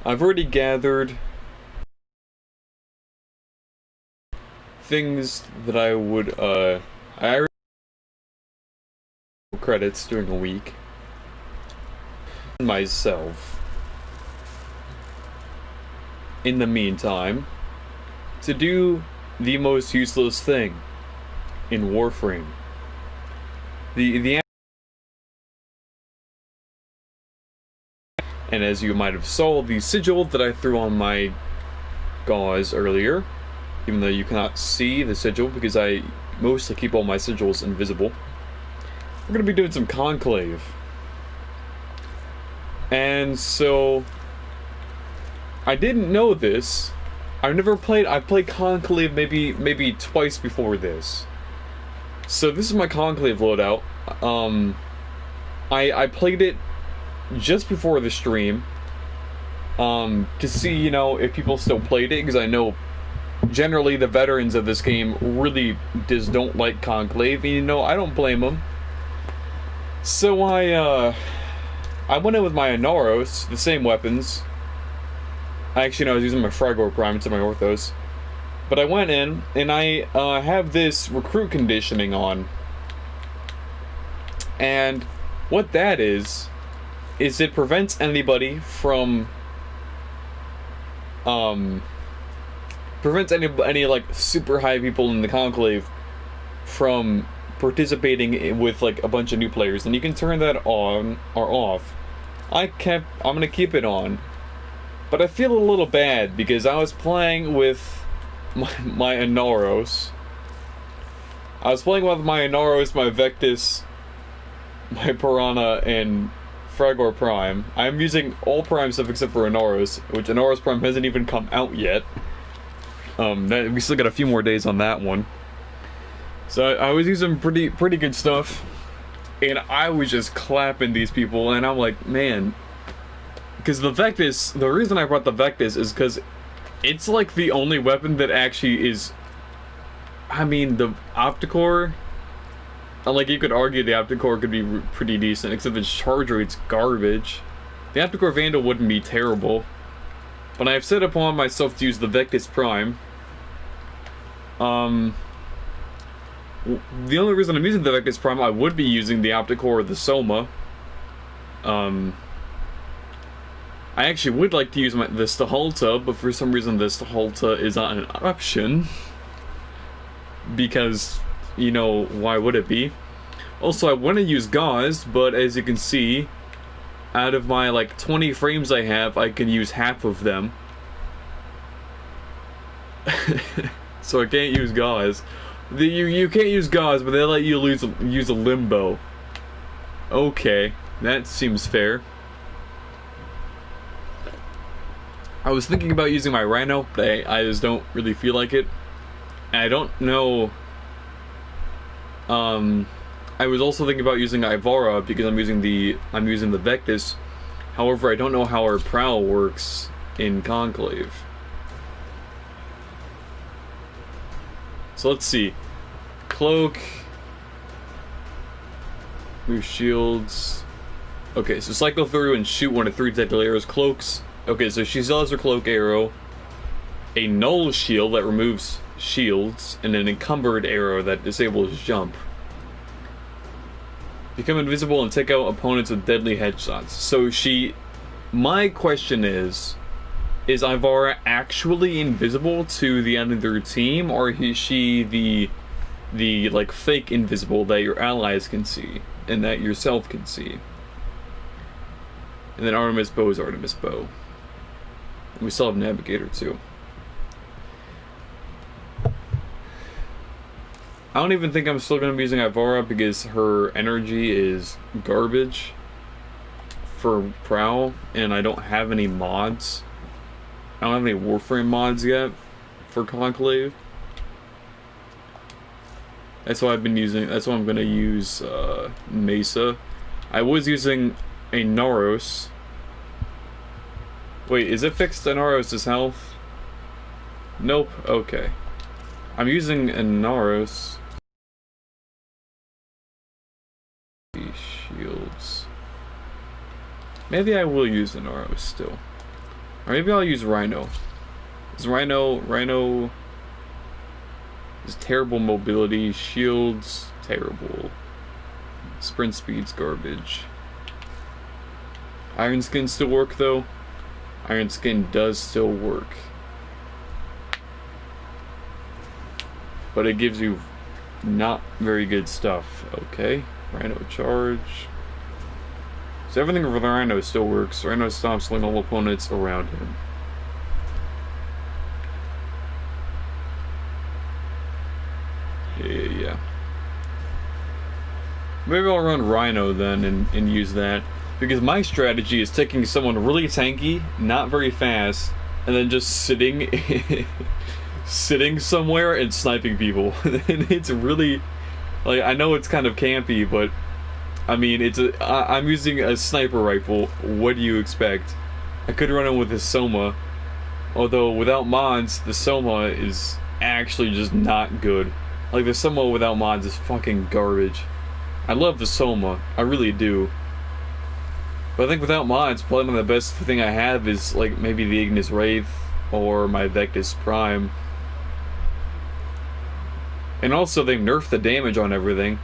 I've already gathered things that I would, I already have credits during a week. Myself. In the meantime, to do the most useless thing in Warframe. The And as you might have saw, the sigil that I threw on my gauze earlier, even though you cannot see the sigil because I mostly keep all my sigils invisible. We're going to be doing some Conclave. And so, I didn't know this. I've played Conclave maybe twice before this. So this is my Conclave loadout. I played it just before the stream, to see, you know, if people still played it, because I know generally the veterans of this game really just don't like Conclave, and you know, I don't blame them. So I went in with my Inaros, the same weapons. Actually, no, I was using my Fragor Prime to my Orthos. But I went in, and I have this recruit conditioning on. And what that is it prevents anybody from prevents any like super high people in the Conclave from participating with like a bunch of new players, and you can turn that on or off. I'm gonna keep it on, but I feel a little bad because I was playing with my Inaros. I was playing with my Inaros, my Vectis, my Piranha, and Fragor Prime. I'm using all Prime stuff except for Inaros, which Inaros Prime hasn't even come out yet. We still got a few more days on that one. So I was using pretty good stuff, and I was just clapping these people, and I'm like, man, because the Vectis, the reason I brought the Vectis is because it's like the only weapon that actually is, I mean, the Opticore, like, you could argue the Opticore could be pretty decent, except its charge rate's garbage. The Opticore Vandal wouldn't be terrible, but I've set upon myself to use the Vectis Prime. The only reason I'm using the Vectis Prime, I would be using the Opticore or the Soma. I actually would like to use the Stahalta, but for some reason the Stahalta is not an option. Because, you know, why would it be? Also, I want to use Gauze, but as you can see, out of my like 20 frames I have, I can use half of them. So I can't use Gauze. You can't use Gauze, but they let you use a Limbo. Okay, that seems fair. I was thinking about using my Rhino, but I just don't really feel like it. And I don't know. I was also thinking about using Ivara because I'm using the Vectis. However, I don't know how her Prowl works in Conclave. So let's see. Cloak. Move shields. Okay, so cycle through and shoot one of 3 deadly arrows. Cloaks. Okay, so she still has her cloak arrow, a null shield that removes shields, and an encumbered arrow that disables jump. Become invisible and take out opponents with deadly headshots. So my question is Ivara actually invisible to the end of their team, or is she the like fake invisible that your allies can see and that yourself can see? And then Artemis Bow is Artemis Bow. We still have Navigator too. I don't even think I'm still going to be using Ivara because her energy is garbage for Prowl, and I don't have any mods. I don't have any Warframe mods yet for Conclave. That's why I've been using. That's why I'm going to use Mesa. I was using a Naros. Wait, is it fixed to Naros' health? Nope. Okay. I'm using a Naros. Shields. Maybe I will use the Naros still. Or maybe I'll use Rhino. Is Rhino is terrible mobility, shields, terrible. Sprint speed's garbage. Iron Skin still work though? Iron Skin does still work. But it gives you not very good stuff. Okay, Rhino charge. So everything with Rhino still works. Rhino stops slowing all opponents around him. Yeah. Maybe I'll run Rhino then and use that. Because my strategy is taking someone really tanky, not very fast, and then just sitting sitting somewhere and sniping people. And it's really, like, I know it's kind of campy, but I mean, I'm using a sniper rifle. What do you expect? I could run it with a Soma, although without mods, the Soma is actually just not good. Like, the Soma without mods is fucking garbage. I love the Soma, I really do. But I think without mods, probably one of the best thing I have is, like, maybe the Ignis Wraith or my Vectis Prime. And also, they nerfed the damage on everything,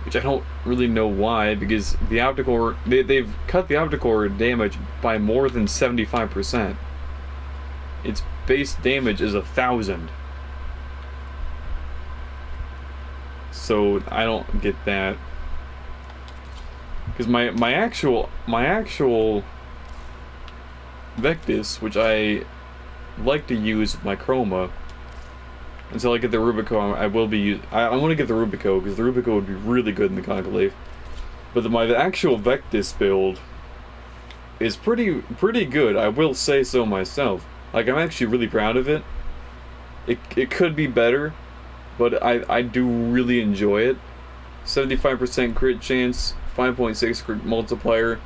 which I don't really know why, because the Opticore, they've cut the Opticore damage by more than 75%. Its base damage is 1,000. So I don't get that. Because my actual Vectis, which I like to use with my Chroma, until I get the Rubico, I will be I want to get the Rubico because the Rubico would be really good in the Conclave. But my actual Vectis build is pretty good. I will say so myself. Like, I'm actually really proud of it. It could be better, but I do really enjoy it. 75% crit chance, 5.6 crit multiplier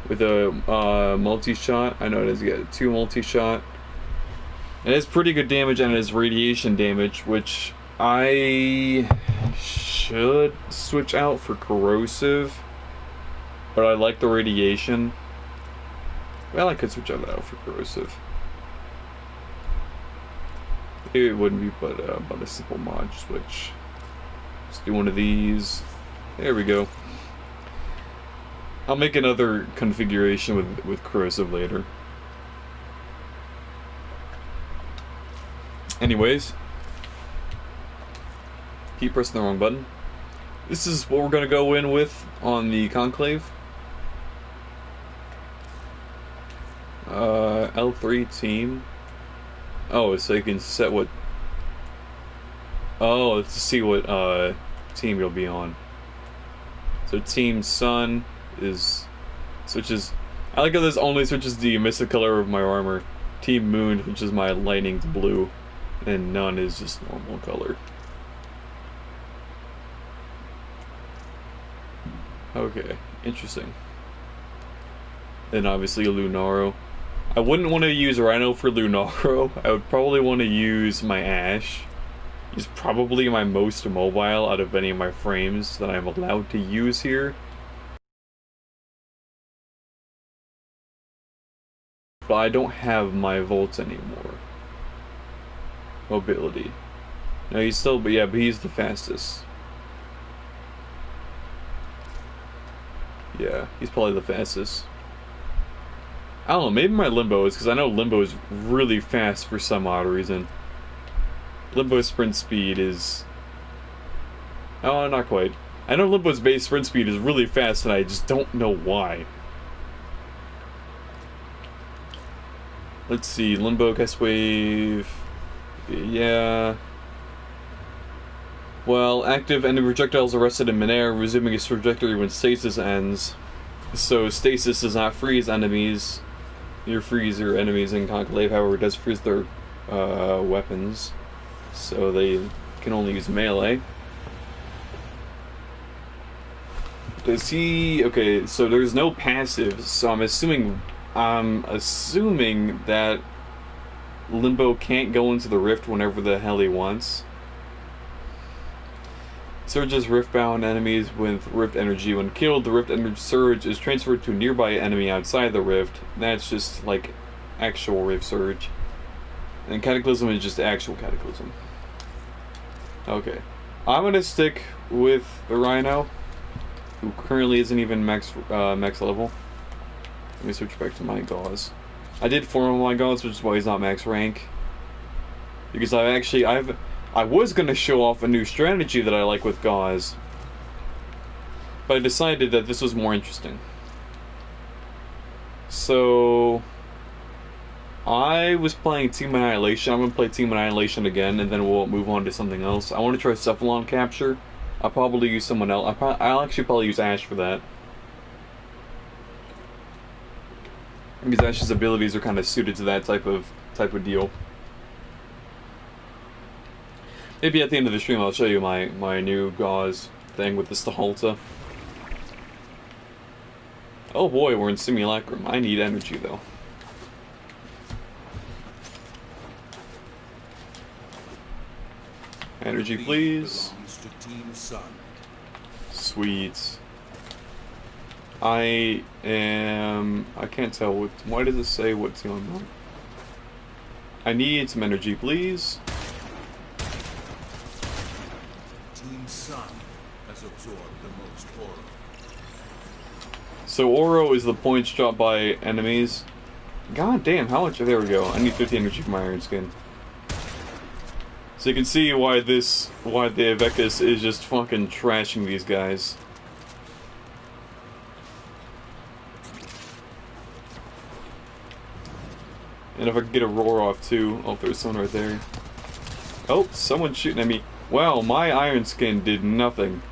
with a multi-shot. I know it has got 2 multi-shot. It has pretty good damage and it has radiation damage, which I should switch out for corrosive, but I like the radiation. Well, I could switch that out for corrosive. Maybe it wouldn't be, but a simple mod switch. Let's do one of these. There we go. I'll make another configuration with corrosive later. Anyways, keep pressing the wrong button. This is what we're gonna go in with on the Conclave. L3 team. Oh, so you can set what. Oh, let's see what team you'll be on. So Team Sun is switches. I like how this only switches the emissive color of my armor. Team Moon, which is my lightning, to blue, and none is just normal color. Okay, interesting. Then obviously Lunaro. I wouldn't want to use Rhino for Lunaro. I would probably want to use my Ash. He's probably my most mobile out of any of my frames that I'm allowed to use here. But I don't have my Volts anymore. Mobility. No, he's still, but yeah, but he's the fastest. Yeah, he's probably the fastest. I don't know, maybe my Limbo is, because I know Limbo is really fast for some odd reason. Limbo's sprint speed is... Oh, not quite. I know Limbo's base sprint speed is really fast, and I just don't know why. Let's see, Limbo, Gust Wave... Yeah... Well, active enemy projectiles arrested in midair, resuming its trajectory when stasis ends. So stasis does not freeze enemies. You freeze your enemies in Conclave, however, it does freeze their weapons. So they can only use melee. Does he... Okay, so there's no passives, so I'm assuming that Limbo can't go into the rift whenever the hell he wants. Surges rift-bound enemies with rift energy. When killed, the rift energy surge is transferred to a nearby enemy outside the rift. That's just like actual Rift Surge. And Cataclysm is just actual Cataclysm. Okay. I'm gonna stick with the Rhino, who currently isn't even max level. Let me switch back to my Gauze. I did form my Gauze, which is why he's not max rank. Because I was gonna show off a new strategy that I like with Gauze, but I decided that this was more interesting. So I was playing Team Annihilation. I'm gonna play Team Annihilation again, and then we'll move on to something else. I want to try Cephalon Capture. I'll probably use someone else. I'll actually probably use Ash for that, because Ash's abilities are kind of suited to that type of deal. Maybe at the end of the stream I'll show you my new Gauze thing with the Stahalta. Oh boy, we're in Simulacrum. I need energy though. Energy, please. Sweet. I can't tell what. Why does it say what's going on? I need some energy, please. Team Sun has absorbed the most Oro. So Oro is the points dropped by enemies. God damn, how much? There we go. I need 50 energy for my Iron Skin. So you can see why the Evectis is just fucking trashing these guys. And if I could get a roar off too. Oh, there's someone right there. Oh, someone's shooting at me. Wow, my Iron Skin did nothing.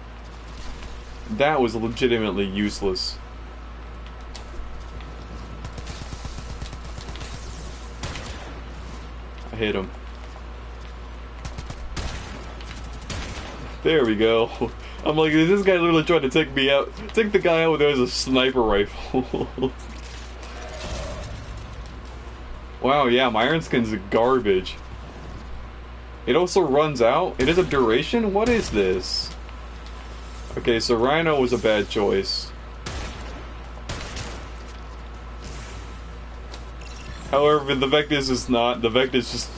That was legitimately useless. I hit him. There we go. I'm like, is this guy literally trying to take me out? Take the guy out with a sniper rifle. Wow, yeah, my Iron Skin's garbage. It also runs out? It has a duration? What is this? Okay, so Rhino was a bad choice. However, the Vectis is not. The Vectis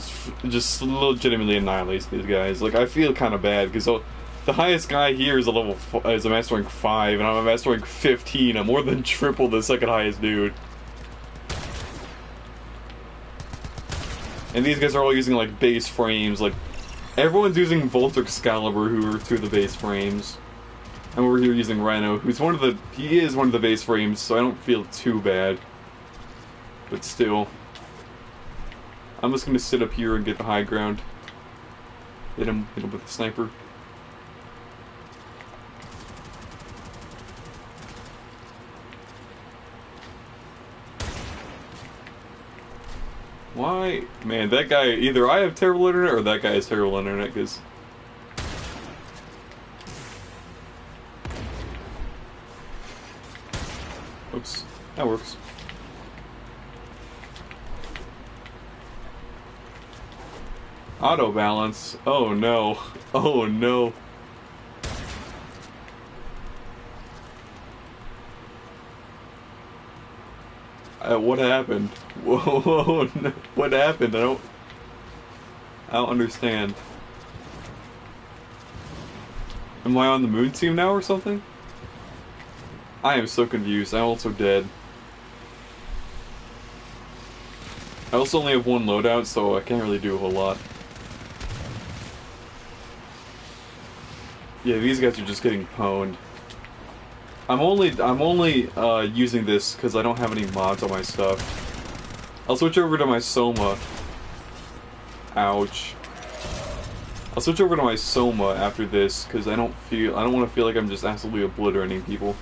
just legitimately annihilates these guys. Like, I feel kind of bad, because the highest guy here is a Master Rank 5, and I'm a Master Rank 15. I'm more than triple the second highest dude. And these guys are all using, like, base frames. Like, everyone's using Volt Excalibur, who are two of the base frames. And we're here using Rhino, who's he is one of the base frames, so I don't feel too bad. But still. I'm just gonna sit up here and get the high ground. Hit him with the sniper. Why? Man, that guy, either I have terrible internet or that guy has terrible internet, because... Oops. That works. Auto balance. Oh no. Oh no. What happened? Whoa, no. What happened? I don't understand. Am I on the moon team now or something? I am so confused. I'm also dead. I also only have one loadout, so I can't really do a whole lot. Yeah, these guys are just getting pwned. I'm only using this because I don't have any mods on my stuff. I'll switch over to my Soma. Ouch. I'll switch over to my Soma after this because I don't want to feel like I'm just absolutely obliterating people.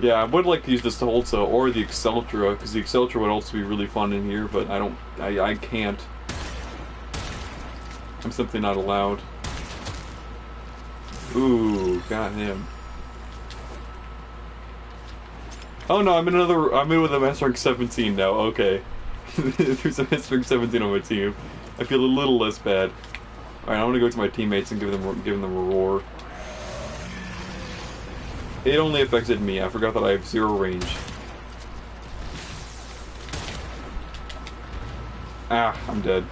Yeah, I would like to use this Stahalta or the Exceltra, because the Exceltra would also be really fun in here, but I can't. I'm simply not allowed. Ooh, got him. Oh no, I'm in with a Master Rank 17 now, okay. There's a Master Rank 17 on my team. I feel a little less bad. Alright, I want to go to my teammates and give them a roar. It only affected me. I forgot that I have 0 range. Ah, I'm dead.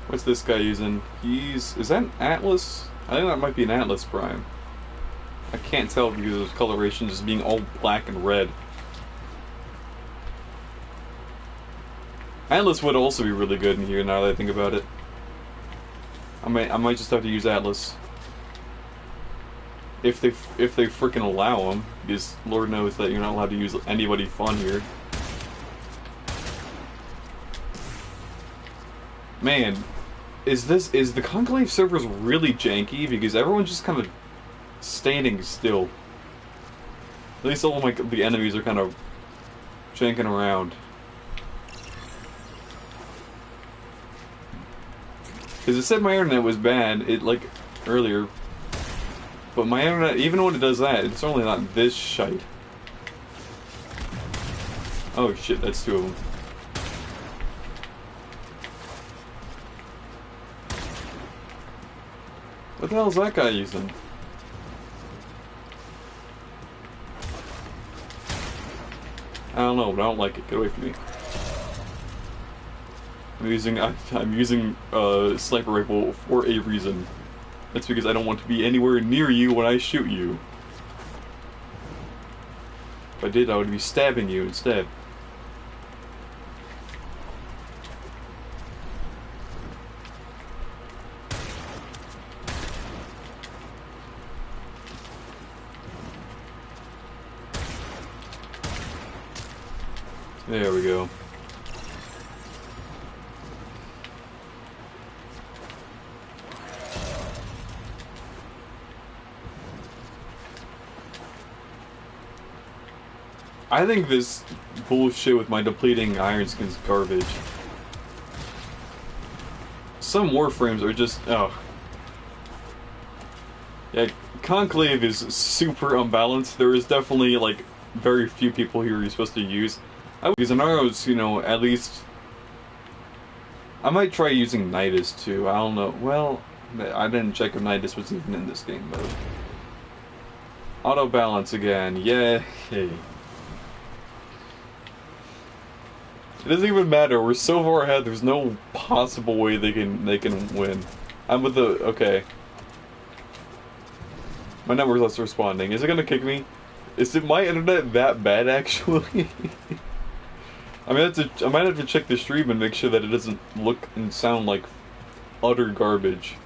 What's this guy using? Is that an Atlas? I think that might be an Atlas Prime. I can't tell because of coloration just being all black and red. Atlas would also be really good in here now that I think about it. I might just have to use Atlas. If they freaking allow them, because Lord knows that you're not allowed to use anybody fun here. Man, is the Conclave servers really janky? Because everyone's just kind of standing still. At least all of the enemies are kind of janking around. Because it said my internet was bad, earlier. But my internet, even when it does that, it's certainly not this shite. Oh shit, that's 2 of them. What the hell is that guy using? I don't know, but I don't like it. Get away from me. I'm using sniper rifle for a reason. That's because I don't want to be anywhere near you when I shoot you. If I did, I would be stabbing you instead. There we go. I think this bullshit with my depleting iron skin's garbage. Some Warframes are just, oh. Yeah, Conclave is super unbalanced. There is definitely, very few people here you're supposed to use. Because Inaro's, at least... I might try using Nidus too, I don't know. Well, I didn't check if Nidus was even in this game mode. Auto balance again, yay. It doesn't even matter. We're so far ahead. There's no possible way they can win. I'm with the okay. My network's not responding. Is it gonna kick me? Is it my internet that bad actually? I might have to check the stream and make sure that it doesn't look and sound like utter garbage.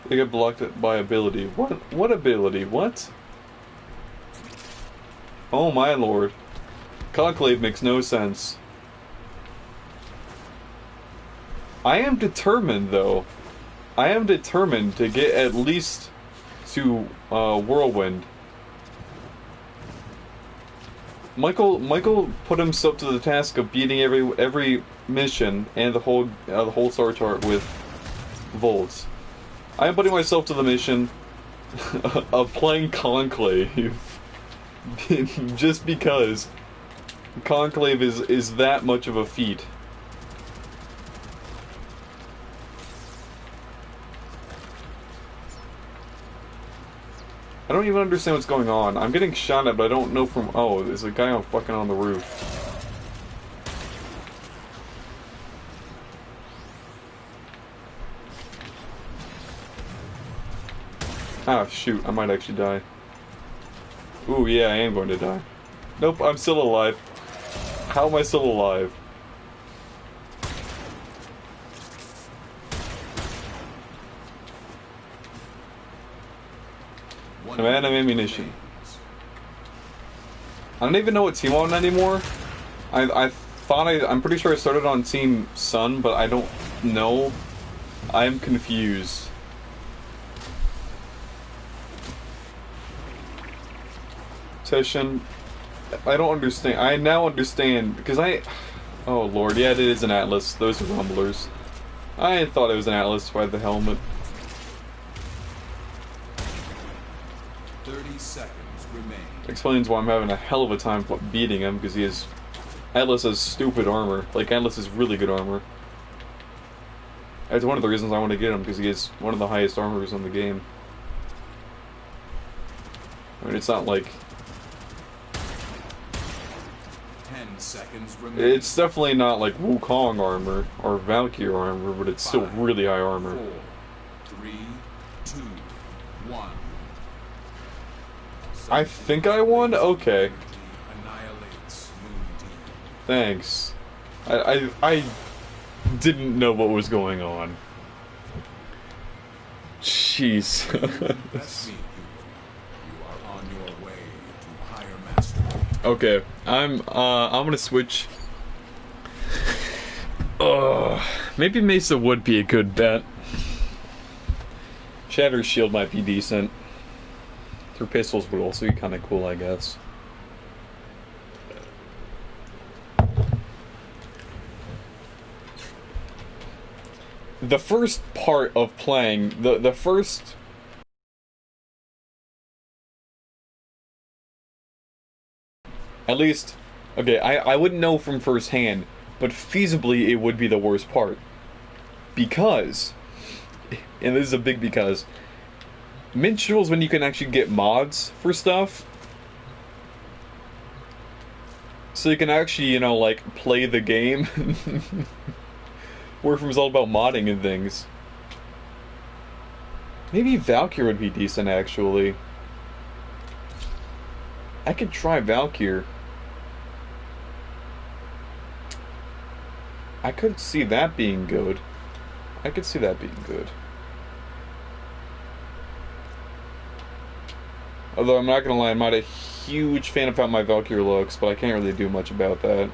They get blocked by ability. What ability? What? Oh my lord. Conclave makes no sense. I am determined though. I am determined to get at least to Whirlwind. Michael put himself to the task of beating every mission and the whole star chart with Volts. I am putting myself to the mission of playing Conclave just because Conclave is that much of a feat. I don't even understand what's going on. I'm getting shot at, but I don't know from... Oh, there's a guy fucking on the roof. Ah, shoot, I might actually die. Ooh, yeah, I am going to die. Nope, I'm still alive. How am I still alive? I'm out of ammunition. I don't even know what team I'm on anymore. I'm pretty sure I started on Team Sun, but I don't know. I am confused. Session. I don't understand. I now understand because oh lord, yeah, it is an Atlas. Those are rumblers. I thought it was an Atlas by the helmet. seconds remain. Explains why I'm having a hell of a time beating him, because he has... Atlas has stupid armor. Like, Atlas is really good armor. That's one of the reasons I want to get him, because he has one of the highest armors in the game. I mean, it's not like... 10 seconds remain. It's definitely not like Wukong armor or Valkyrie armor, but it's still really high armor. 4, 3, 2, 1. I think I won? Okay. Annihilates Moon Thanks. I didn't know what was going on. Jeez. That's me, pupil. You are on your way to higher mastery. Okay, I'm gonna switch. Maybe Mesa would be a good bet. Shatter's shield might be decent. Her pistols would also be kind of cool, I guess. The first part of playing, the first... At least, okay, I wouldn't know from first hand, but feasibly it would be the worst part. Because, and this is a big because, Minstrels, when you can actually get mods for stuff, so you can actually, you know, like, play the game. Warframe is all about modding and things. Maybe Valkyrie would be decent, actually. I could try Valkyrie. I could see that being good. I could see that being good. Although I'm not gonna lie, I'm not a huge fan of how my Valkyrie looks, but I can't really do much about that.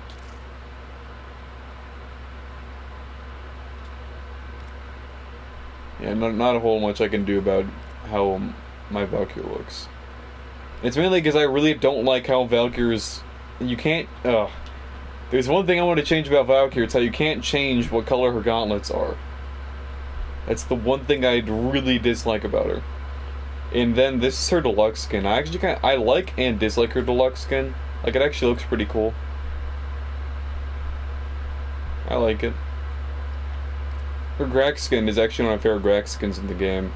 Yeah, not a whole much I can do about how my Valkyrie looks. It's mainly because I really don't like how Valkyrie's... You can't... There's one thing I want to change about Valkyrie, it's how you can't change what color her gauntlets are. That's the one thing I really dislike about her. And then this is her deluxe skin. I actually I like and dislike her deluxe skin. Like, it actually looks pretty cool. I like it. Her Grax skin is actually one of my favorite Grax skins in the game.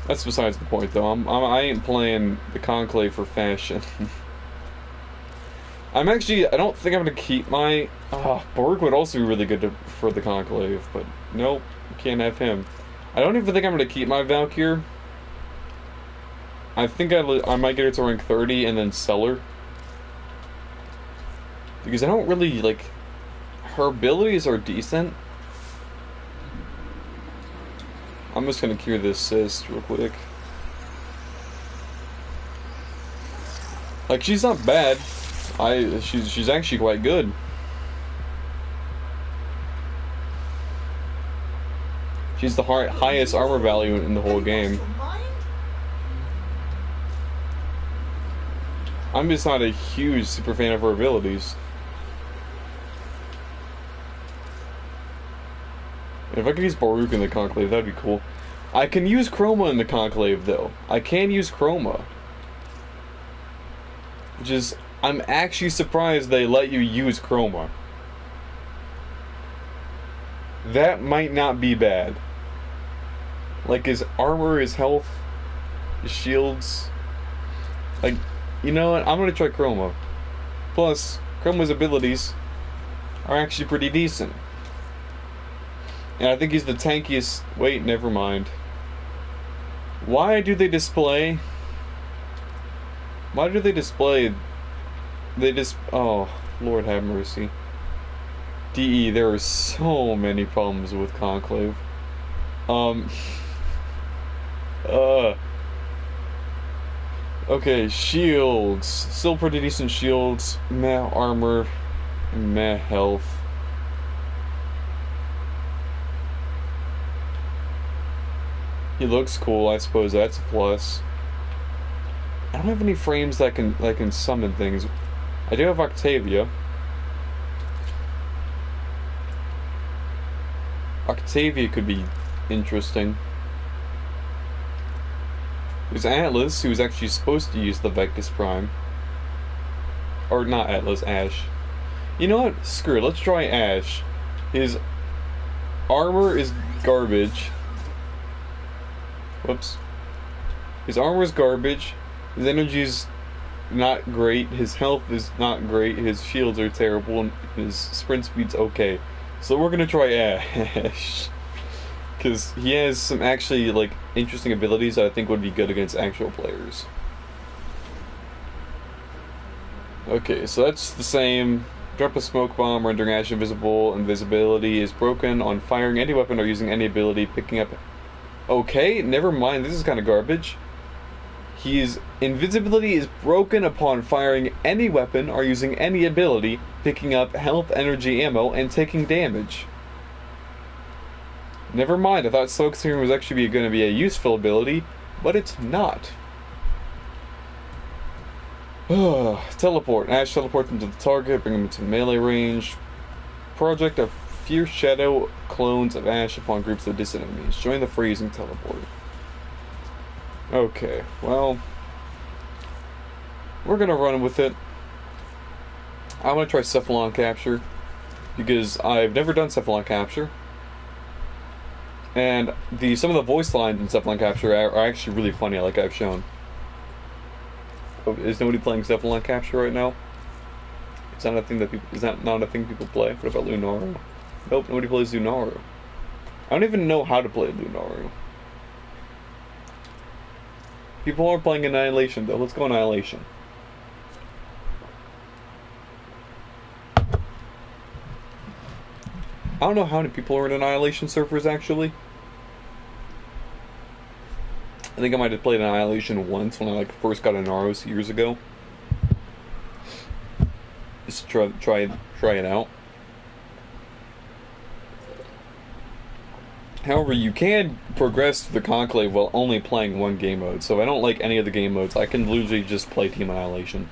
That's besides the point, though. I ain't playing the Conclave for fashion. I don't think I'm gonna keep my... Borg would also be really good for the Conclave, but nope, can't have him. I don't even think I'm gonna keep my Valkyrie. I think I might get her to rank 30 and then sell her. Because I don't really, like... Her abilities are decent. I'm just gonna cure this cyst real quick. Like, she's not bad. She's actually quite good. She's the highest armor value in the whole game. I'm just not a huge super fan of her abilities. If I could use Baruch in the Conclave, that'd be cool. I can use Chroma in the Conclave, though. I can use Chroma. Which is... I'm actually surprised they let you use Chroma. That might not be bad. Like, his armor, his health, his shields... Like, you know what? I'm gonna try Chroma. Plus, Chroma's abilities are actually pretty decent. And I think he's the tankiest... Wait, never mind. Why do they display... Why do they display... They just... Oh, Lord have mercy. DE, there are so many problems with Conclave. Okay, shields. Still pretty decent shields. Meh armor. Meh health. He looks cool, I suppose that's a plus. I don't have any frames that can summon things. I do have Octavia. Octavia could be interesting. There's Atlas, who's actually supposed to use the Victus Prime. Or not Atlas, Ash. You know what? Screw it, let's try Ash. His armor is garbage. Whoops. His armor is garbage. His energy's not great. His health is not great. His shields are terrible. And his sprint speed's okay. So we're gonna try Ash. Because he has some actually, like, interesting abilities that I think would be good against actual players. Okay, so that's the same. Drop a smoke bomb, rendering Ash invisible. Invisibility is broken on firing any weapon or using any ability. Picking up... Okay, never mind. This is kind of garbage. Invisibility is broken upon firing any weapon or using any ability, picking up health, energy, ammo, and taking damage. Never mind, I thought Smoke Screen was actually going to be a useful ability, but it's not. Teleport. Ash teleports into the target, bring him into melee range. Project a few shadow clones of Ash upon groups of distant enemies. Join the freezing teleport. Okay, well, we're gonna run with it. I'm gonna try Cephalon Capture, because I've never done Cephalon Capture. And some of the voice lines in Cephalon Capture are actually really funny, like I've shown. Is nobody playing Cephalon Capture right now? Is that not a thing people play? What about Lunaru? Nope, nobody plays Lunaru. I don't even know how to play Lunaru. People are playing Annihilation though. Let's go Annihilation. I don't know how many people are in Annihilation servers actually. I think I might have played Annihilation once when I first got Inaros years ago. Just try it out. However, you can progress to the Conclave while only playing one game mode. So if I don't like any of the game modes, I can literally just play Team Annihilation.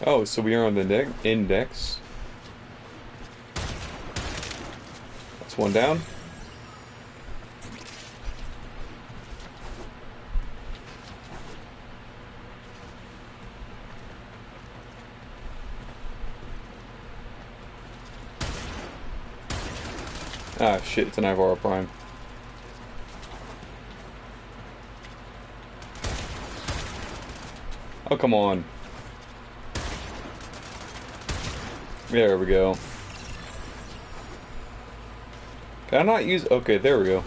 Oh, so we are on the index. That's one down. Ah, shit, it's an Ivara Prime. Oh, come on. There we go. Can I not use... Okay, there we go.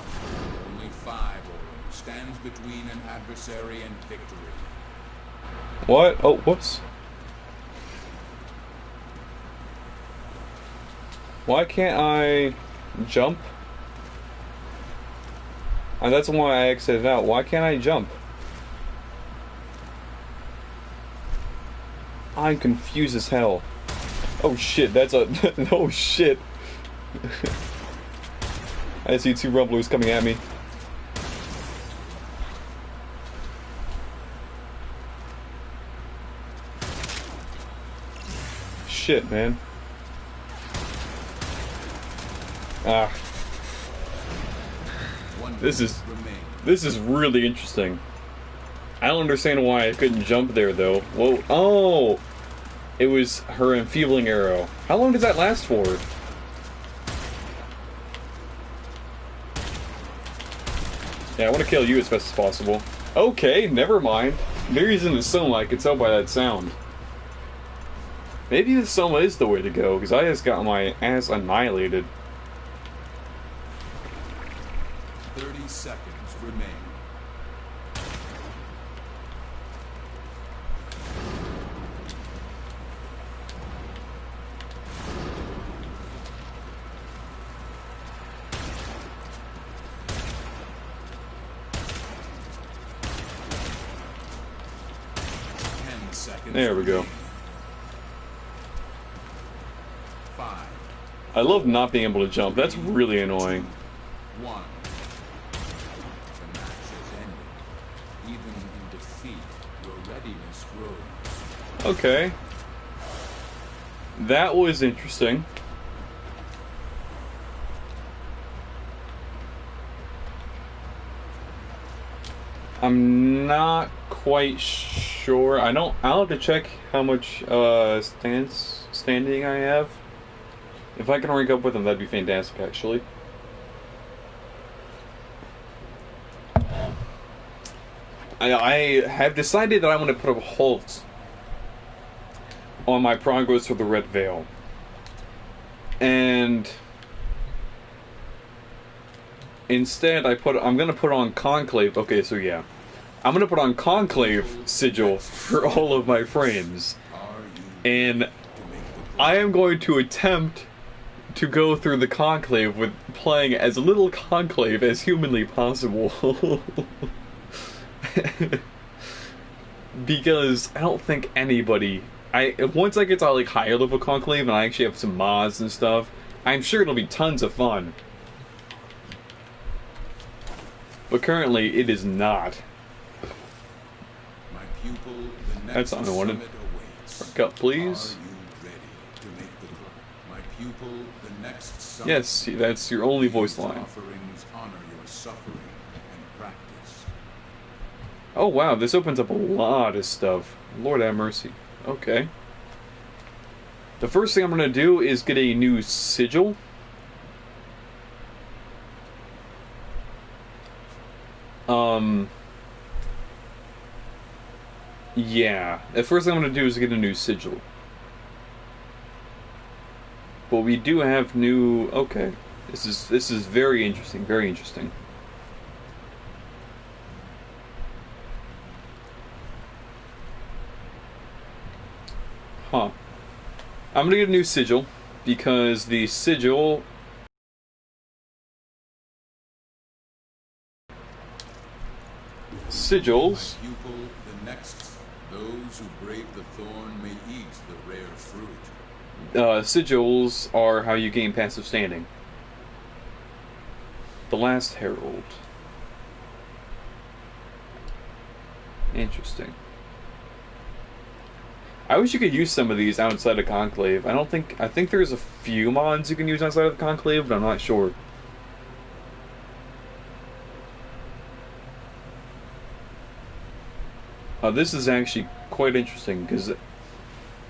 Only 5 Oro stands between an adversary and victory. What? Oh, whoops. Why can't I jump? And that's why I exited out. Why can't I jump? I'm confused as hell. Oh shit, that's a... oh shit. I see 2 rumblers coming at me. Shit, man. Ah. This is really interesting. I don't understand why I couldn't jump there though. Whoa. Oh! It was her enfeebling arrow. How long does that last for? Yeah, I want to kill you as fast as possible. Okay, never mind. Maybe he's in the Soma, I could tell by that sound. Maybe the Soma is the way to go, because I just got my ass annihilated. 30 seconds remain. There we go. 5. I love not being able to jump. That's really annoying. 1. The match is ended. Even in defeat, your readiness grows. Okay. That was interesting. I'm not quite sure. I'll have to check how much standing I have. If I can rank up with them, that'd be fantastic, actually. I have decided that I want to put a halt on my progress for the Red Veil. And instead, I'm gonna put on Conclave. Okay, so yeah. I'm gonna put on Conclave Sigil for all of my frames. And I am going to attempt to go through the Conclave with playing as little Conclave as humanly possible. Because I don't think anybody... once I get to like higher level Conclave and I actually have some mods and stuff, I'm sure it'll be tons of fun. But currently, it is not. My pupil, the That's next unwanted. summit awaits. Cut, please. Are you ready to make the my pupil, the next summit Yes, that's your only voice line. offerings honor your suffering and practice. Oh wow, this opens up a lot of stuff. Lord have mercy. Okay. The first thing I'm gonna do is get a new sigil. Yeah. The first thing I'm gonna do is get a new sigil. But we do have new... Okay. This is very interesting, very interesting. Huh. I'm gonna get a new sigil, because the sigil... Sigils... My pupil, the next. Those who brave the thorn may eat the rare fruit. Sigils are how you gain passive standing. The Last Herald. Interesting. I wish you could use some of these outside of Conclave. I think there's a few mods you can use outside of the Conclave, but I'm not sure. This is actually quite interesting, because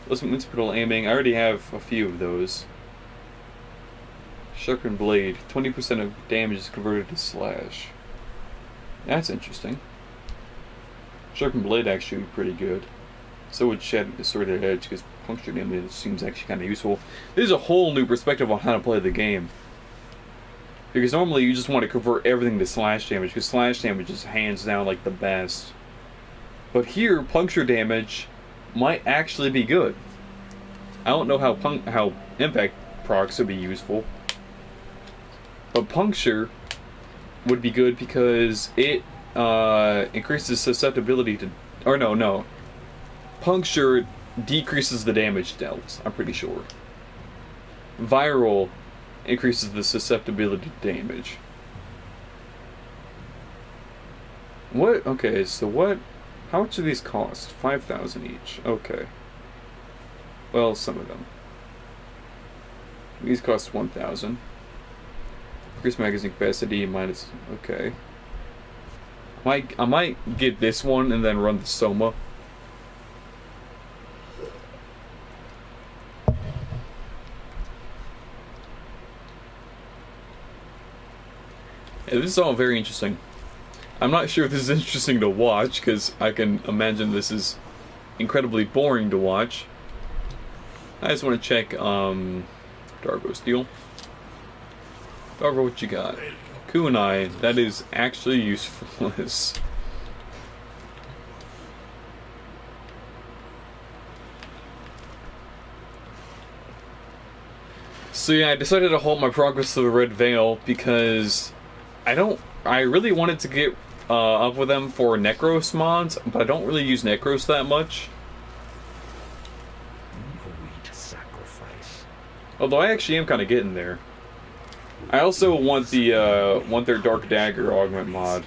Municipal aiming, I already have a few of those. Sharpened Blade, 20% of damage is converted to slash. That's interesting. Sharpened Blade actually would be pretty good. So would Sworded Edge, because puncture damage seems actually kind of useful. There's a whole new perspective on how to play the game. Because normally you just want to convert everything to slash damage, because slash damage is hands down like the best. But here, puncture damage might actually be good. I don't know how impact procs would be useful, but puncture would be good because it increases susceptibility to... Or no. Puncture decreases the damage dealt, I'm pretty sure. Viral increases the susceptibility to damage. What? Okay, so what... How much do these cost? 5,000 each. Okay. Well, some of them. These cost 1,000. Increase magazine capacity minus... Okay. I might get this one and then run the Soma. Yeah, this is all very interesting. I'm not sure if this is interesting to watch, because I can imagine this is incredibly boring to watch. I just want to check, Dargo's deal. Dargo, what you got? Kunai, that is actually useless. So yeah, I decided to halt my progress to the Red Veil, because I really wanted to get up with them for Necros mods, but I don't really use Necros that much. Although I actually am kind of getting there. I also want their Dark Dagger augment mod.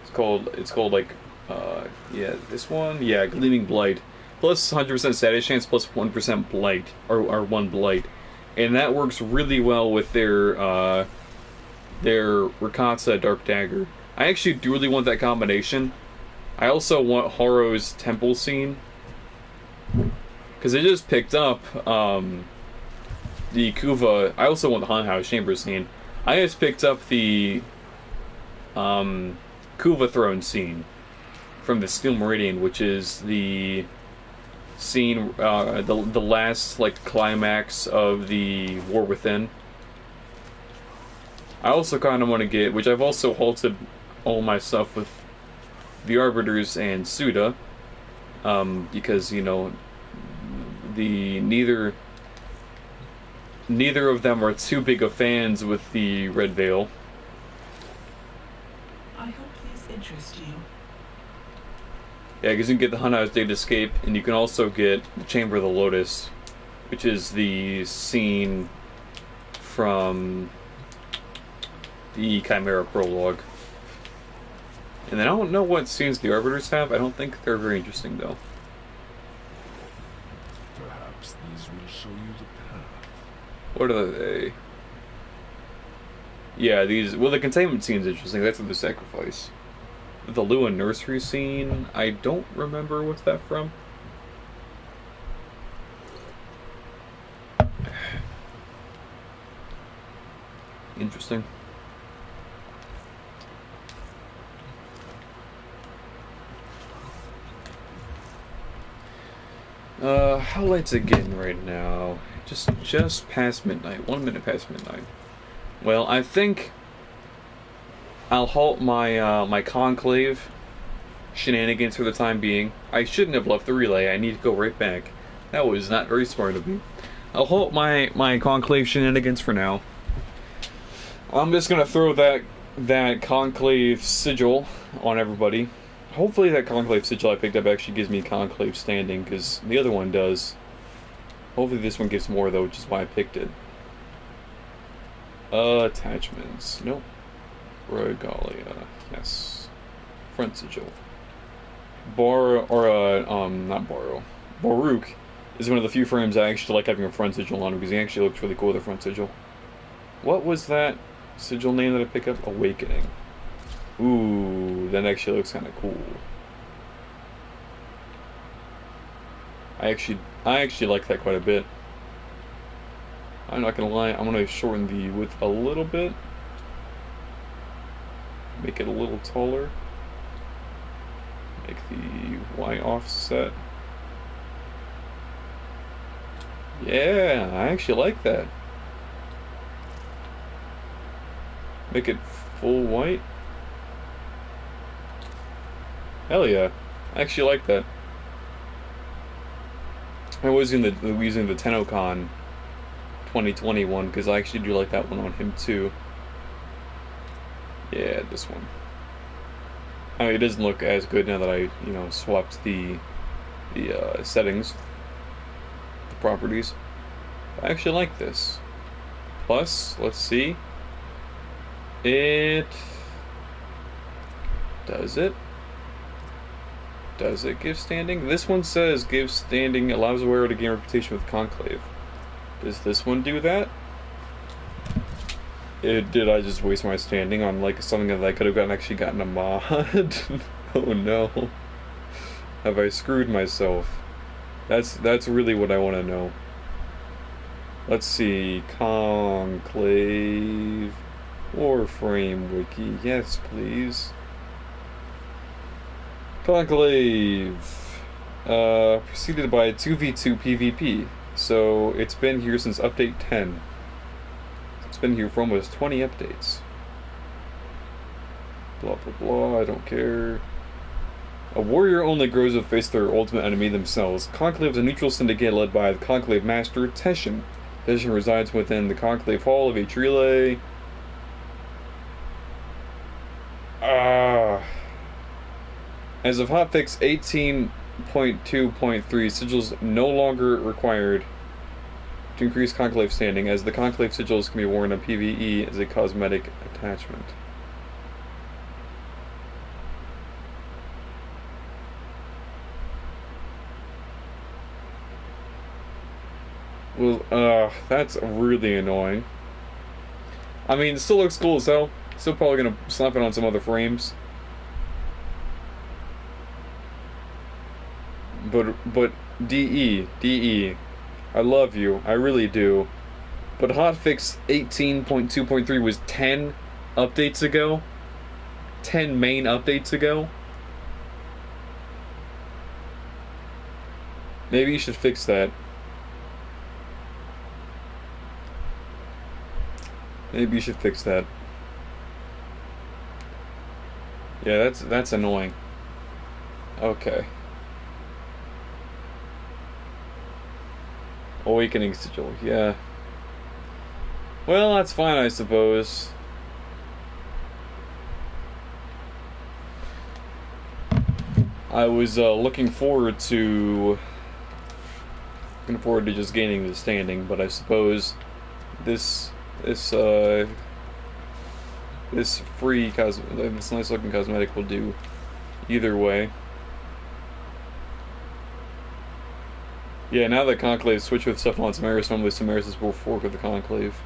It's called like yeah, this one, yeah, Gleaming Blight, plus 100% status chance, plus 1% blight or 1 blight, and that works really well with their Rakatsa Dark Dagger. I actually do really want that combination. I also want Haro's temple scene. Because I just picked up the Kuva. I also want the Haunted House Chamber scene. I just picked up the Kuva Throne scene from the Steel Meridian, which is the scene, the last like climax of the War Within. I also kind of want to get, which I've also halted all my stuff with the Arbiters and Suda, because you know neither of them are too big of fans with the Red Veil. I hope these interest you. Yeah, because you can get the Haunted House Date Escape, and you can also get the Chamber of the Lotus, which is the scene from the Chimera prologue. And then I don't know what scenes the Arbiters have. I don't think they're very interesting, though. Perhaps these will show you the path. What are they? Yeah, these... Well, the containment scene's interesting. That's the sacrifice. The Lua nursery scene, I don't remember what's that from. Interesting. How late's it getting right now? Just past midnight. 1 minute past midnight. Well, I think I'll halt my my conclave shenanigans for the time being. I shouldn't have left the relay. I need to go right back. That was not very smart of me. I'll halt my conclave shenanigans for now. I'm just gonna throw that conclave sigil on everybody. Hopefully that conclave sigil I picked up actually gives me conclave standing, because the other one does. Hopefully this one gives more though, which is why I picked it. Attachments. Nope. Regalia. Yes. Front sigil. Not Borrow. Baruch is one of the few frames I actually like having a front sigil on, because he actually looks really cool with a front sigil. What was that sigil name that I picked up? Awakening. Ooh, that actually looks kind of cool. I actually like that quite a bit. I'm not gonna lie, I'm gonna shorten the width a little bit. Make it a little taller. Make the Y offset. Yeah, I actually like that. Make it full white. Hell yeah, I actually like that. I was using the Tennokan 2021 because I actually do like that one on him too. Yeah, this one. I mean, it doesn't look as good now that I, swapped the settings, the properties. I actually like this. Plus, let's see. Does it give standing? This one says give standing, allows the wearer to gain reputation with Conclave. Does this one do that? Did I just waste my standing on like something that I could have actually gotten a mod? Oh no. Have I screwed myself? That's really what I want to know. Let's see. Conclave Warframe Wiki. Yes, please. Conclave. Preceded by 2v2 PvP. So it's been here since update 10. It's been here for almost 20 updates. Blah blah blah, I don't care. A warrior only grows to face their ultimate enemy themselves. Conclave is a neutral syndicate led by the Conclave Master, Teshin. Teshin resides within the Conclave Hall of H. Relay. As of hotfix 18.2.3, sigils no longer required to increase Conclave standing, as the Conclave sigils can be worn on PvE as a cosmetic attachment. Well, that's really annoying. I mean, it still looks cool as hell. Still probably gonna slap it on some other frames. But DE, I love you, I really do. But hotfix 18.2.3 was 10 updates ago. 10 main updates ago. Maybe you should fix that. Maybe you should fix that. Yeah, that's annoying. Okay. Awakening Sigil, yeah. Well, that's fine, I suppose. I was looking forward to just gaining the standing, but I suppose this free this nice looking cosmetic will do either way. Yeah, now that Conclave switched with stuff on Samaris, normally Samaris is fork with the Conclave.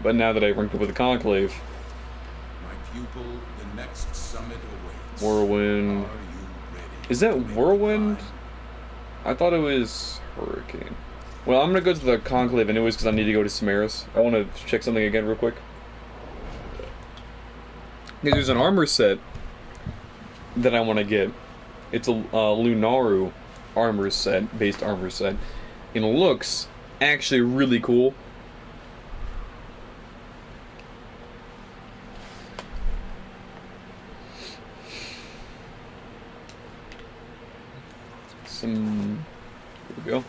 But now that I ranked up with the Conclave, My pupil, the next summit awaits. Whirlwind. Are you ready Is that to make the Whirlwind? climb? I thought it was Hurricane. Well, I'm gonna go to the Conclave anyways because I need to go to Samaris. I want to check something again real quick. Because there's an armor set that I want to get. It's a Lunaru armor set, based armor set. And it looks actually really cool. Here we go.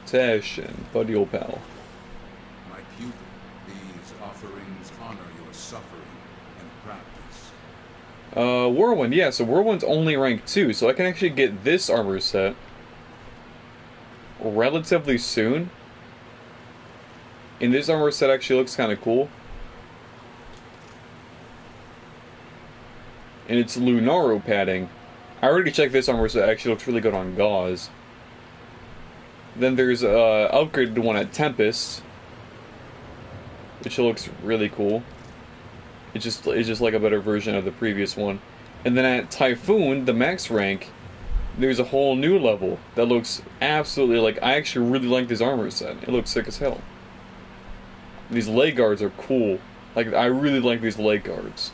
Tash and Buddy Old Pal. My pupil, these offerings honor your suffering and practice. Whirlwind, yeah, so Whirlwind's only rank 2, so I can actually get this armor set relatively soon. And this armor set actually looks kind of cool. And it's Lunaro padding. I already checked this armor set, actually looks really good on Gauze. Then there's upgraded one at Tempest, which looks really cool. It's just like a better version of the previous one. And then at Typhoon, the max rank, there's a whole new level that looks absolutely like, I actually really like this armor set. It looks sick as hell. These leg guards are cool. Like, I really like these leg guards.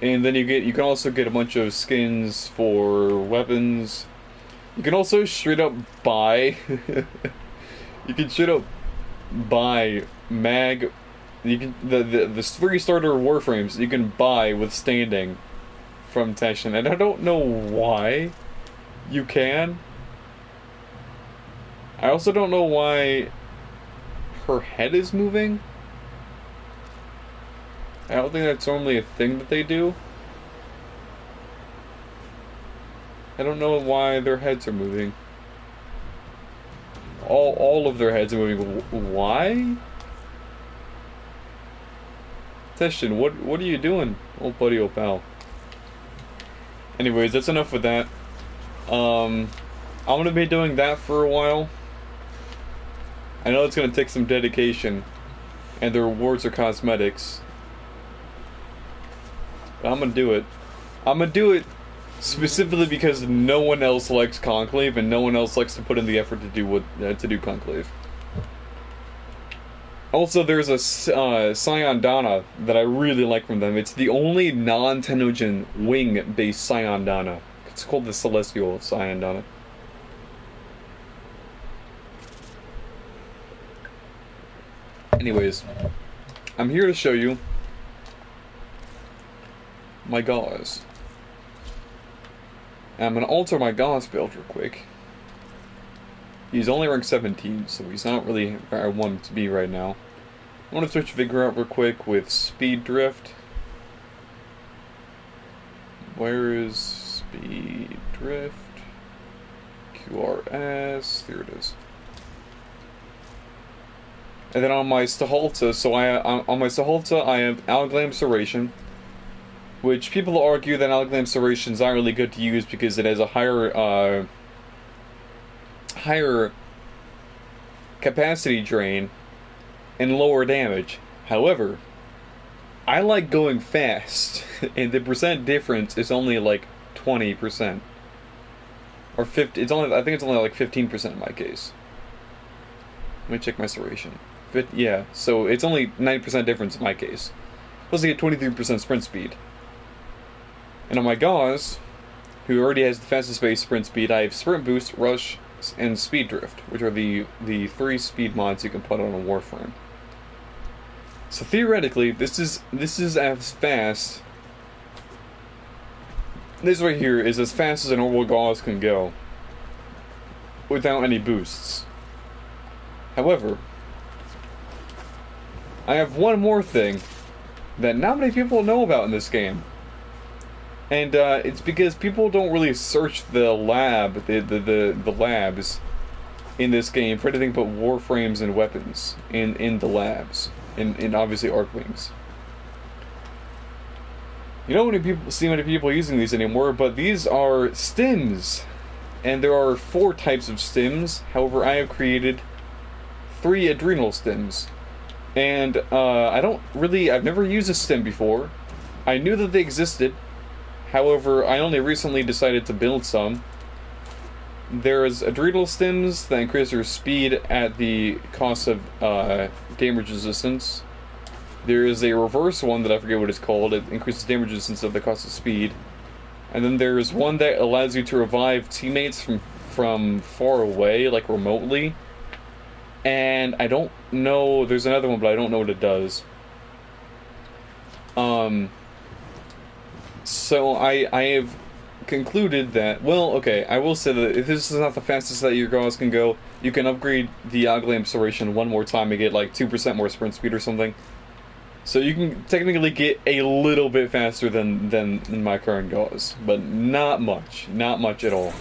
And then you can also get a bunch of skins for weapons. You can also straight up buy you can straight up buy mag. You can the free starter warframes you can buy with standing from Teshin, and I don't know why you can. I also don't know why her head is moving. I don't think that's normally a thing that they do. I don't know why their heads are moving. All of their heads are moving. Why? Teshin, what are you doing, old buddy, old pal? Anyways, that's enough with that. I'm gonna be doing that for a while. I know it's gonna take some dedication, and the rewards are cosmetics. But I'm gonna do it. I'm gonna do it specifically because no one else likes Conclave, and no one else likes to put in the effort to do Conclave. Also, there's a Scion Dana that I really like from them. It's the only non-Tenogen wing-based Scion Dana. It's called the Celestial Scion Dana. Anyways, I'm here to show you my Gauze. And I'm going to alter my Gauze build real quick. He's only rank 17, so he's not really where I want him to be right now. I want to switch Vigor out real quick with Speed Drift. Where is Speed Drift? QRS, there it is. And then on my Stahalta, on my Stahalta I have Alglam Serration, which people argue that Alglam Serration is not really good to use because it has a higher capacity drain and lower damage. However, I like going fast, and the percent difference is only like 20%. Or 50, I think it's only like 15% in my case. Let me check my duration. Yeah, so it's only 90% difference in my case. Plus I get 23% sprint speed. And on my Gauss, who already has the fastest base sprint speed, I have Sprint Boost, Rush, and Speed Drift, which are the 3 speed mods you can put on a Warframe. So theoretically, this is as fast. This right here is as fast as a normal Gauss can go, without any boosts. However, I have one more thing that not many people know about in this game. And it's because people don't really search the labs in this game for anything but warframes and weapons in the labs, and obviously Archwings. You don't see many people using these anymore, but these are stims, and there are 4 types of stims. However, I have created 3 adrenal stims, and I've never used a stim before. I knew that they existed. However, I only recently decided to build some. There's adrenal stims that increase your speed at the cost of damage resistance. There is a reverse one that I forget what it's called. It increases damage resistance at the cost of speed. And then there's one that allows you to revive teammates from far away, like remotely. And I don't know, there's another one, but I don't know what it does. So I have concluded that, well, okay, I will say that if this is not the fastest that your Gauss can go, you can upgrade the Yogg Lamp Duration one more time and get like 2% more sprint speed or something. So you can technically get a little bit faster than my current Gauss, but not much at all.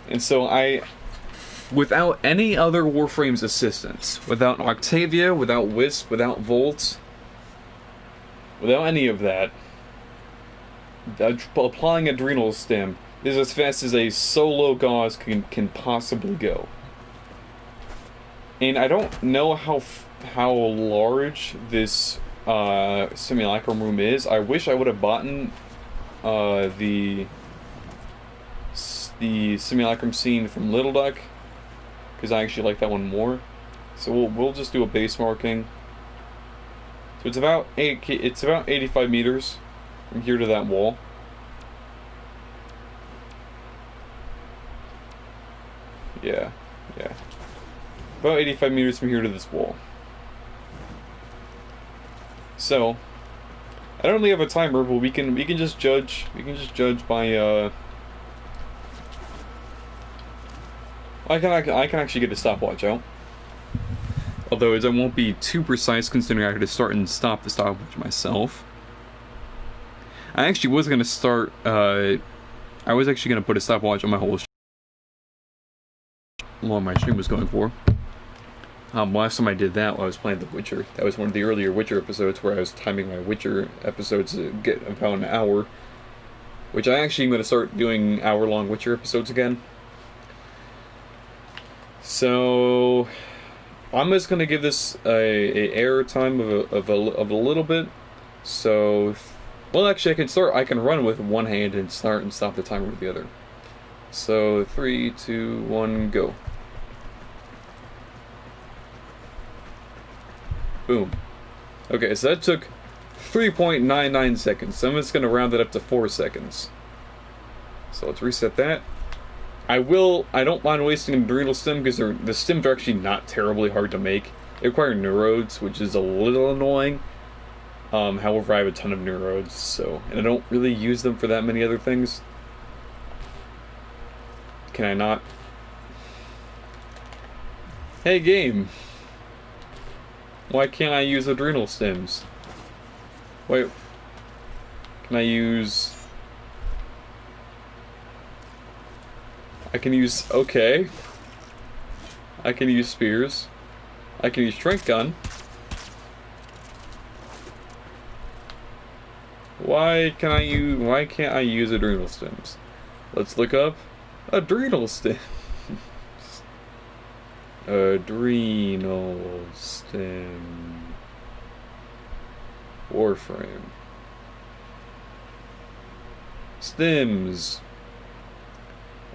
And so without any other Warframe's assistance, without Octavia, without Wisp, without Volt, without any of that, applying Adrenal Stim is as fast as a solo Gauss can possibly go. And I don't know how large this simulacrum room is. I wish I would have bought the simulacrum scene from Little Duck, because I actually like that one more. So we'll just do a base marking. So it's about 85 meters from here to that wall. Yeah. About 85 meters from here to this wall. So I don't really have a timer, but we can just judge. We can just judge by I can actually get a stopwatch out. Although it won't be too precise, considering I had to start and stop the stopwatch myself. I actually was gonna start. I was actually gonna put a stopwatch on my whole long my stream was going for. Last time I did that, I was playing The Witcher. That was one of the earlier Witcher episodes where I was timing my Witcher episodes to get about an hour. Which I actually am going to start doing hour-long Witcher episodes again. So I'm just going to give this a error time of a little bit. So, well, actually, I can run with one hand and start and stop the timer with the other. So 3, 2, 1, go. Boom. Okay, so that took 3.99 seconds. So I'm just going to round it up to 4 seconds. So let's reset that. I don't mind wasting an adrenal stim because the stims are actually not terribly hard to make. They require neurodes, which is a little annoying. However, I have a ton of neurodes, and I don't really use them for that many other things. Can I not? Hey, game. Why can't I use adrenal stims? Wait. Can I use... I can use... Okay. I can use spears. I can use strength gun. Why can't I use adrenal stims? Let's look up adrenal stims. Adrenal stem. Warframe. Stems.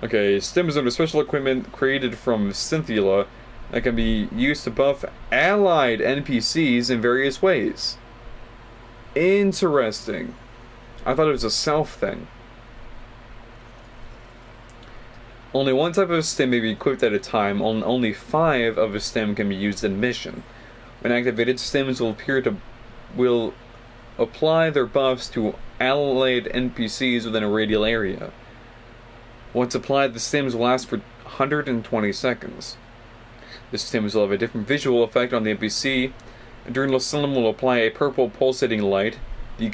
Okay, stems are the special equipment created from Synthula that can be used to buff allied NPCs in various ways. Interesting. I thought it was a self thing. Only one type of stem may be equipped at a time. Only 5 of a stem can be used in mission. When activated, stems will apply their buffs to allied NPCs within a radial area. Once applied, the stems will last for 120 seconds. The stems will have a different visual effect on the NPC. Adrenal stem will apply a purple pulsating light. The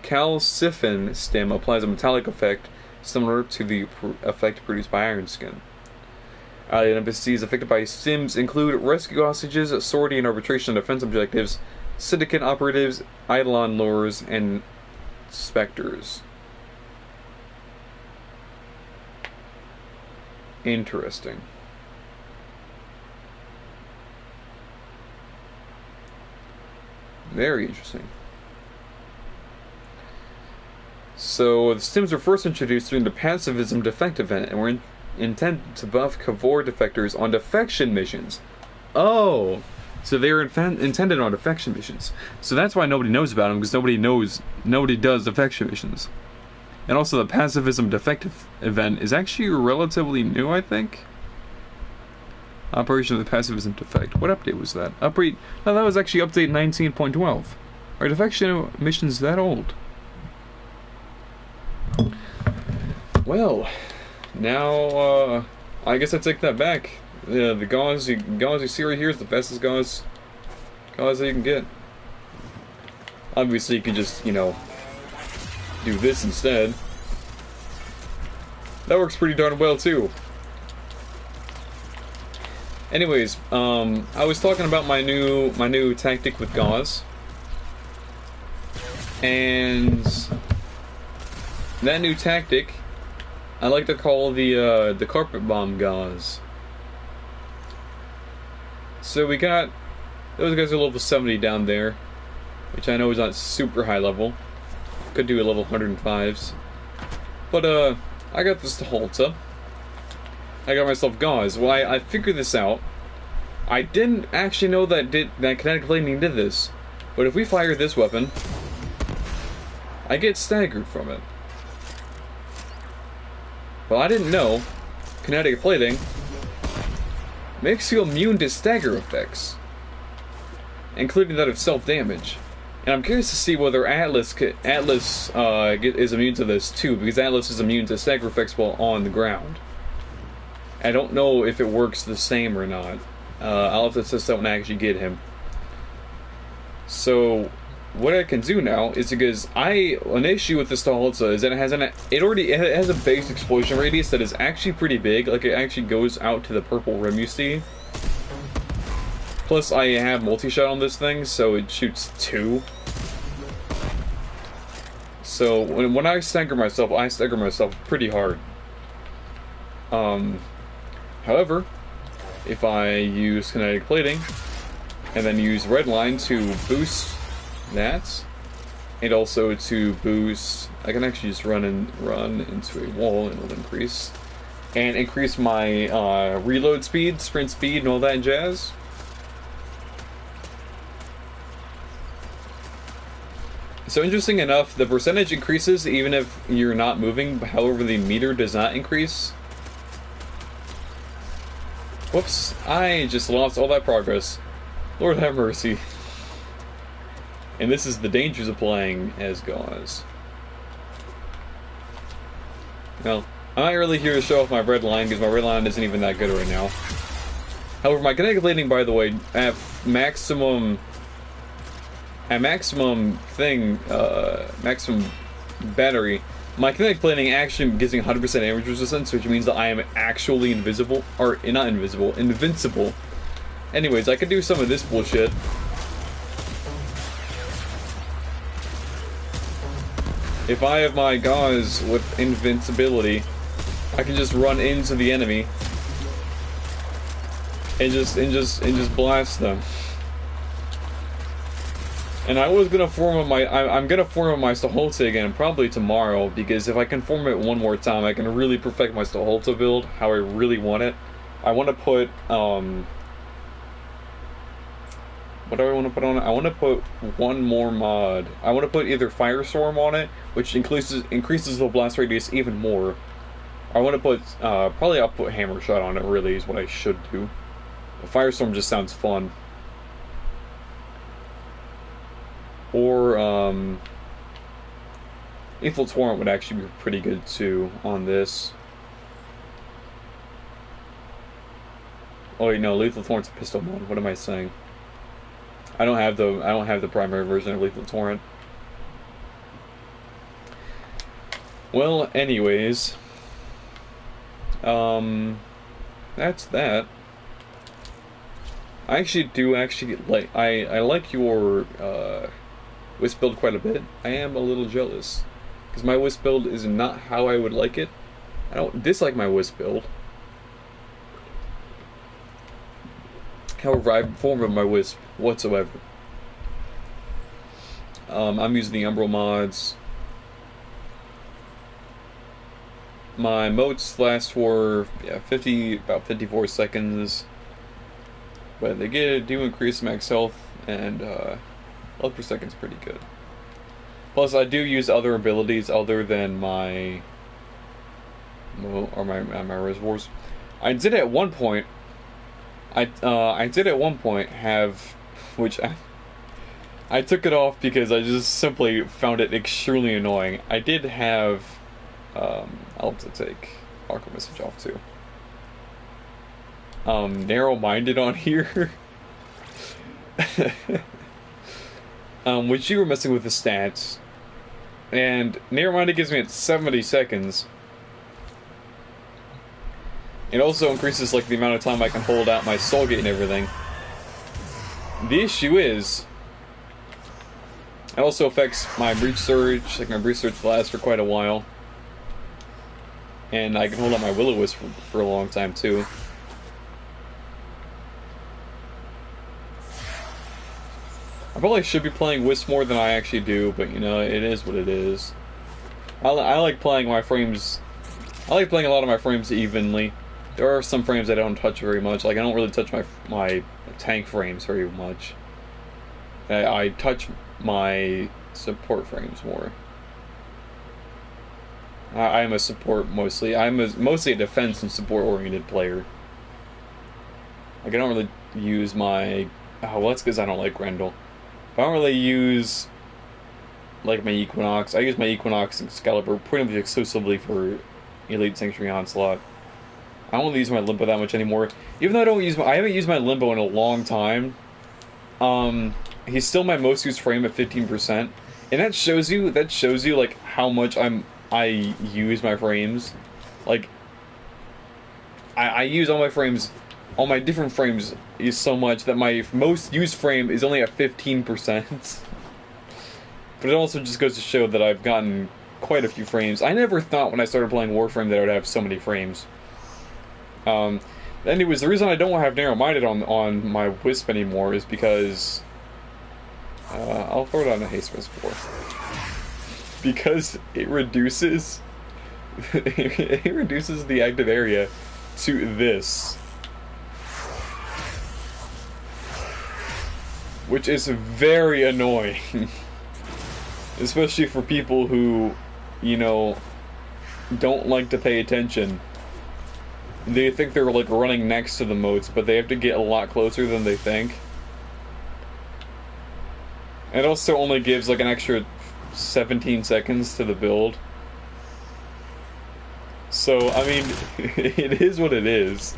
Calcifen stem applies a metallic effect similar to the effect produced by Iron Skin. Allied NPCs affected by stems include rescue hostages, sortie and arbitration defense objectives, syndicate operatives, Eidolon lures, and specters. Interesting. Very interesting. So, the stems were first introduced during the Pacifism Defect event and were intended to buff Cavor defectors on defection missions. Oh! So they were intended on defection missions. So that's why nobody knows about them, because nobody does defection missions. And also the Pacifism Defective event is actually relatively new, I think. Operation of the Pacifism Defect. What update was that? No, that was actually update 19.12. Are defection missions that old? Well, now, I guess I take that back. The gauze you see right here is the bestest gauze that you can get. Obviously, you can just, do this instead. That works pretty darn well, too. Anyways, I was talking about my new tactic with gauze. And that new tactic, I like to call the carpet bomb gauze. So we got those guys are level 70 down there, which I know is not super high level. Could do a level 105s, but I got this to Halta. I got myself gauze. Well, I figured this out. I didn't actually know that kinetic lightning did this, but if we fire this weapon, I get staggered from it. Well, I didn't know kinetic plating makes you immune to stagger effects, including that of self-damage. And I'm curious to see whether Atlas is immune to this too, because Atlas is immune to stagger effects while on the ground. I don't know if it works the same or not. I'll have to test out when I actually get him. So, what I can do now is, because an issue with this Halta is that it has a base explosion radius that is actually pretty big. Like, it actually goes out to the purple rim you see. Plus, I have multi-shot on this thing, so it shoots 2. So when I stagger myself pretty hard. However, if I use kinetic plating and then use redline to boost that, and also to boost, I can actually just run into a wall and it'll increase my reload speed, sprint speed, and all that jazz. So interesting enough, the percentage increases even if you're not moving, however the meter does not increase. Whoops, I just lost all that progress. Lord have mercy. And this is the dangers of playing as gauze. Now, I'm not really here to show off my red line, because my red line isn't even that good right now. However, my kinetic plating, by the way, at maximum battery, my kinetic plating actually gives me 100% damage resistance, which means that I am actually invincible. Anyways, I could do some of this bullshit. If I have my gauze with invincibility, I can just run into the enemy and just blast them. And I was gonna form on my I'm gonna form on my Stoholta again probably tomorrow, because if I can form it one more time, I can really perfect my Stoholta build how I really want it. I want to put what do I want to put on it? I want to put one more mod. I want to put either Firestorm on it, which increases the blast radius even more. I want to put probably I'll put Hammer Shot on it. Really is what I should do. The Firestorm just sounds fun. Or Lethal Torrent would actually be pretty good too on this. Oh wait, no, Lethal Torrent's a pistol mod. What am I saying? I don't have the primary version of Lethal Torrent. Well, anyways, that's that. I actually like I like your Wisp build quite a bit. I am a little jealous because my Wisp build is not how I would like it. I don't dislike my Wisp build. However, I haven't formed my Wisp whatsoever. I'm using the Umbral mods. My motes last for about 54 seconds, but they do increase max health, and health per second is pretty good. Plus, I do use other abilities other than my reservoirs. I did at one point. I did at one point have, which I took it off because I just simply found it extremely annoying. I did have, I'll have to take Arco Message off too. Narrow-minded on here. Which you were messing with the stats. And Narrow-minded gives me at 70 seconds. It also increases like the amount of time I can hold out my Soul Gate and everything. The issue is, it also affects my Breach Surge. Like my Breach Surge lasts for quite a while, and I can hold out my Will-O-Wisp for a long time too. I probably should be playing Wisp more than I actually do, but you know, it is what it is. I like playing my frames. I like playing a lot of my frames evenly. There are some frames I don't touch very much. Like I don't really touch my tank frames very much. I touch my support frames more. I'm a support mostly. Mostly a defense and support oriented player. Like I don't really use my. Oh, well, that's because I don't like Grendel. I don't really use like my Equinox. I use my Equinox and Excalibur pretty much exclusively for Elite Sanctuary Onslaught. I don't really use my Limbo that much anymore. Even though I haven't used my Limbo in a long time. He's still my most used frame at 15%, and that shows you like how much I use my frames. Like I use all my different frames is so much that my most used frame is only at 15%. But it also just goes to show that I've gotten quite a few frames. I never thought when I started playing Warframe that I would have so many frames. Anyways, the reason I don't have Narrow-Minded on my Wisp anymore is because I'll throw it on a Haste Wisp 4. Because it reduces it reduces the active area to this, which is very annoying. Especially for people who, you know, don't like to pay attention. They think they're like running next to the moats, but they have to get a lot closer than they think. It also only gives like an extra 17 seconds to the build. So, I mean, it is what it is.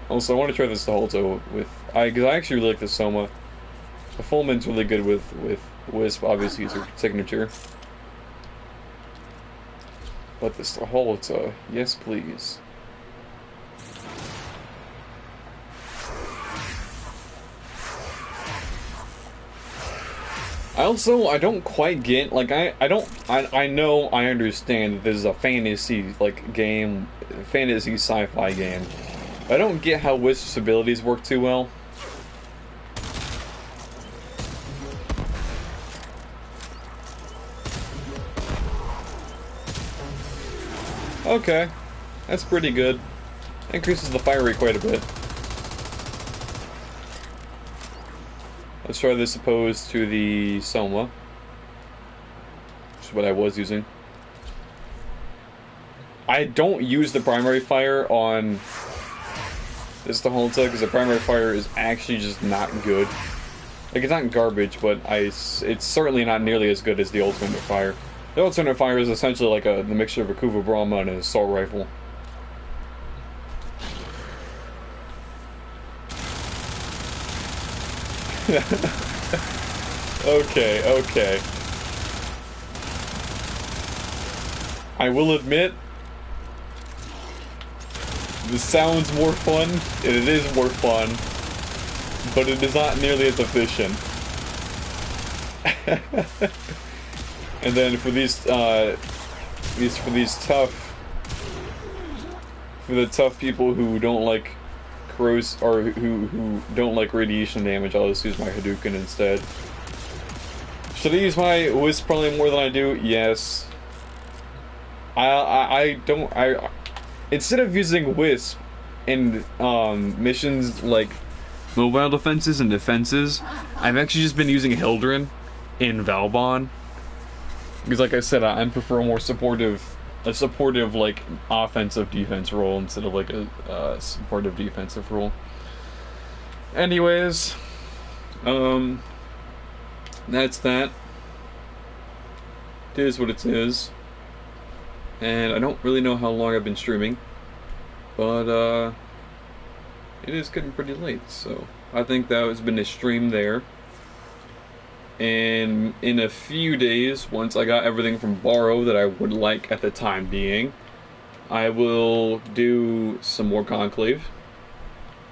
Also, I want to try this Stoholta with... because I actually really like the Soma. The Fullman's really good with Wisp, obviously it's her signature. But this Stoholta, yes please. I don't quite get, like, I know, I understand that this is a fantasy, like, game, fantasy sci-fi game. I don't get how Wisp's abilities work too well. Okay, that's pretty good. Increases the fire rate quite a bit. Let's try this opposed to the Soma, which is what I was using. I don't use the primary fire on this Holta because the primary fire is actually just not good. Like, it's not garbage, but it's certainly not nearly as good as the alternate fire. The alternate fire is essentially like the mixture of a Kuva Brahma and an assault rifle. Okay. I will admit, this sounds more fun, and it is more fun, but it is not nearly as efficient. And then for these tough people who don't like or who don't like radiation damage, I'll just use my Hadouken instead. Should I use my Wisp probably more than I do? Yes. Instead of using Wisp in missions like mobile defenses and defenses, I've actually just been using Hildren in Valbon. Because like I said, I prefer a more supportive like offensive defense role instead of like a supportive defensive role. Anyways, that's that. It is what it is. And I don't really know how long I've been streaming, but it is getting pretty late, so I think that has been a stream there. And in a few days, once I got everything from Borrow that I would like at the time being, I will do some more Conclave,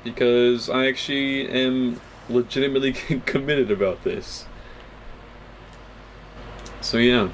because I actually am legitimately committed about this. So yeah.